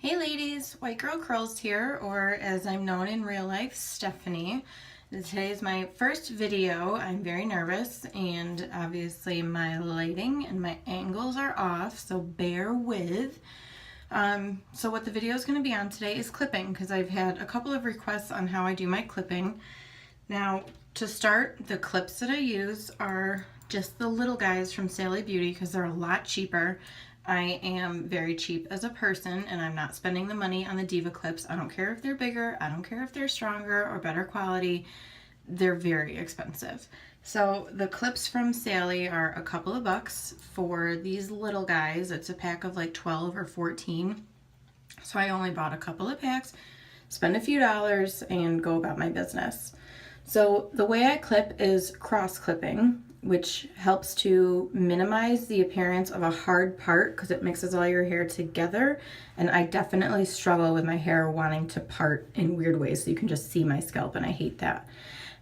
Hey ladies, White Girl Curls here, or as I'm known in real life, Stephanie. Today is my first video. I'm very nervous and obviously my lighting and my angles are off, so bear with. So what the video is going to be on today is clipping, because I've had a couple of requests on how I do my clipping. Now, to start, the clips that I use are just the little guys from Sally Beauty because they're a lot cheaper. I am very cheap as a person and I'm not spending the money on the Diva clips. I don't care if they're bigger, I don't care if they're stronger or better quality. They're very expensive. So the clips from Sally are a couple of bucks for these little guys. It's a pack of like 12 or 14. So I only bought a couple of packs, spend a few dollars, and go about my business. So the way I clip is CrossClipping, which helps to minimize the appearance of a hard part because it mixes all your hair together. And I definitely struggle with my hair wanting to part in weird ways, so you can just see my scalp, and I hate that.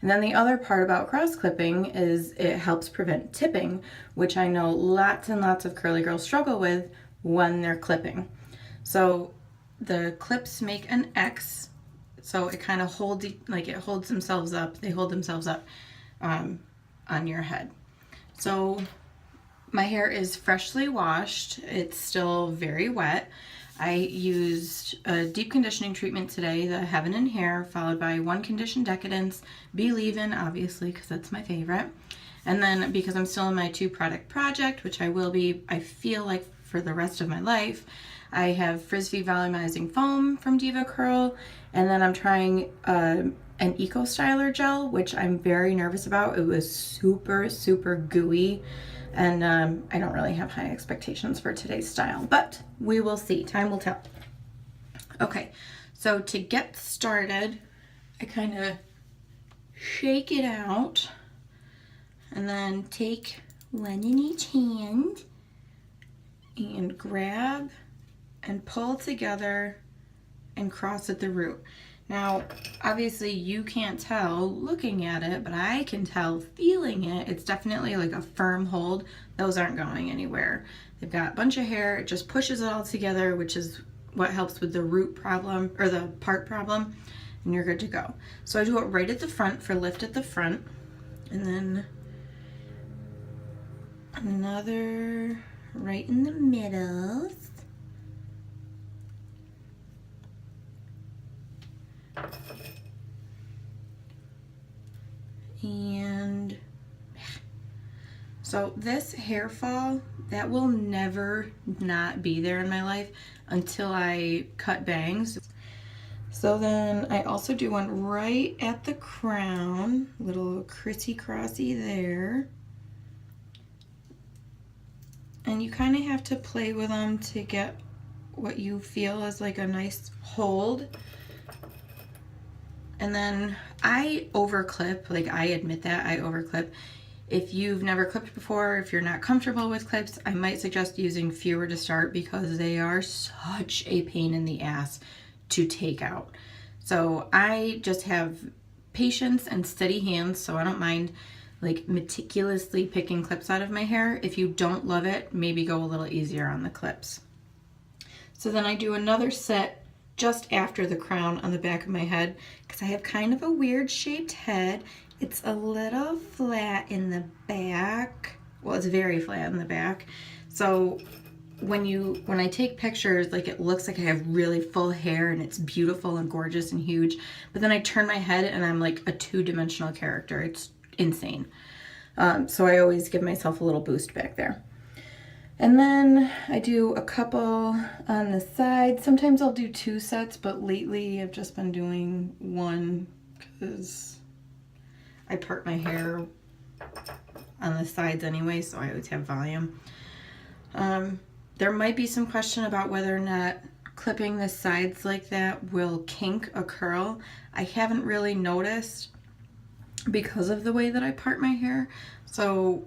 And then the other part about CrossClipping is it helps prevent tipping, which I know lots and lots of curly girls struggle with when they're clipping. So the clips make an X, so it kind of holds, like it holds themselves up, they hold themselves up on your head. So my hair is freshly washed. It's still very wet. I used a deep conditioning treatment today, the Heaven and Hair, followed by one condition Decadence, Be Leavin', obviously, because that's my favorite. And then because I'm still in my 2-product project, which I will be, I feel like, for the rest of my life, I have Frisbee Volumizing Foam from Diva Curl, and then I'm trying an Eco Styler gel, which I'm very nervous about. It was super, super gooey, and I don't really have high expectations for today's style, but we will see. Time will tell. Okay, so to get started, I kind of shake it out, and then take one in each hand, and grab and pull together and cross at the root. Now, obviously you can't tell looking at it, but I can tell feeling it. It's definitely like a firm hold. Those aren't going anywhere. They've got a bunch of hair. It just pushes it all together, which is what helps with the root problem or the part problem, and you're good to go. So I do it right at the front for lift at the front, and then another right in the middle. And so this hair fall, that will never not be there in my life until I cut bangs. So then I also do one right at the crown, little crissy-crossy there. And you kind of have to play with them to get what you feel is like a nice hold. And then I overclip, like I admit that I overclip. If you've never clipped before, if you're not comfortable with clips, I might suggest using fewer to start because they are such a pain in the ass to take out. So I just have patience and steady hands, so I don't mind like meticulously picking clips out of my hair. If you don't love it, maybe go a little easier on the clips. So then I do another set just after the crown on the back of my head because I have kind of a weird shaped head. It's a little flat in the back. Well, it's very flat in the back. So when I take pictures, like it looks like I have really full hair and it's beautiful and gorgeous and huge, but then I turn my head and I'm like a 2-dimensional character. It's insane. So I always give myself a little boost back there. And then I do a couple on the side. Sometimes I'll do 2 sets, but lately I've just been doing 1 because I part my hair on the sides anyway, so I always have volume. There might be some question about whether or not clipping the sides like that will kink a curl. I haven't really noticed because of the way that I part my hair. So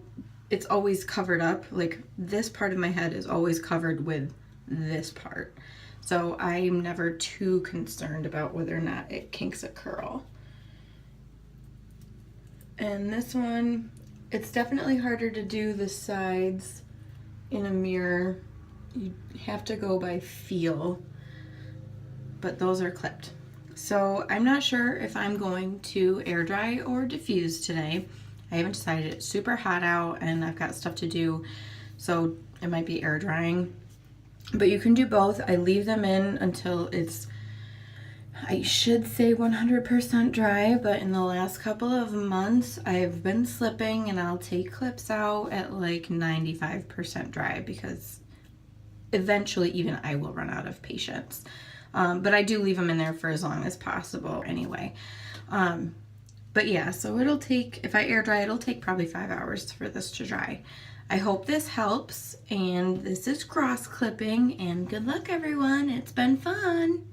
it's always covered up, like this part of my head is always covered with this part. So I'm never too concerned about whether or not it kinks a curl. And this one, it's definitely harder to do the sides in a mirror. You have to go by feel. but those are clipped. So I'm not sure if I'm going to air dry or diffuse today. I haven't decided. It's super hot out and I've got stuff to do, so it might be air drying. But you can do both. I leave them in until it's, I should say 100% dry, but in the last couple of months I've been slipping and I'll take clips out at like 95% dry because eventually even I will run out of patience. But I do leave them in there for as long as possible anyway. But yeah, so it'll take, if I air dry, it'll take probably 5 hours for this to dry. I hope this helps, and this is cross clipping, and good luck everyone. It's been fun.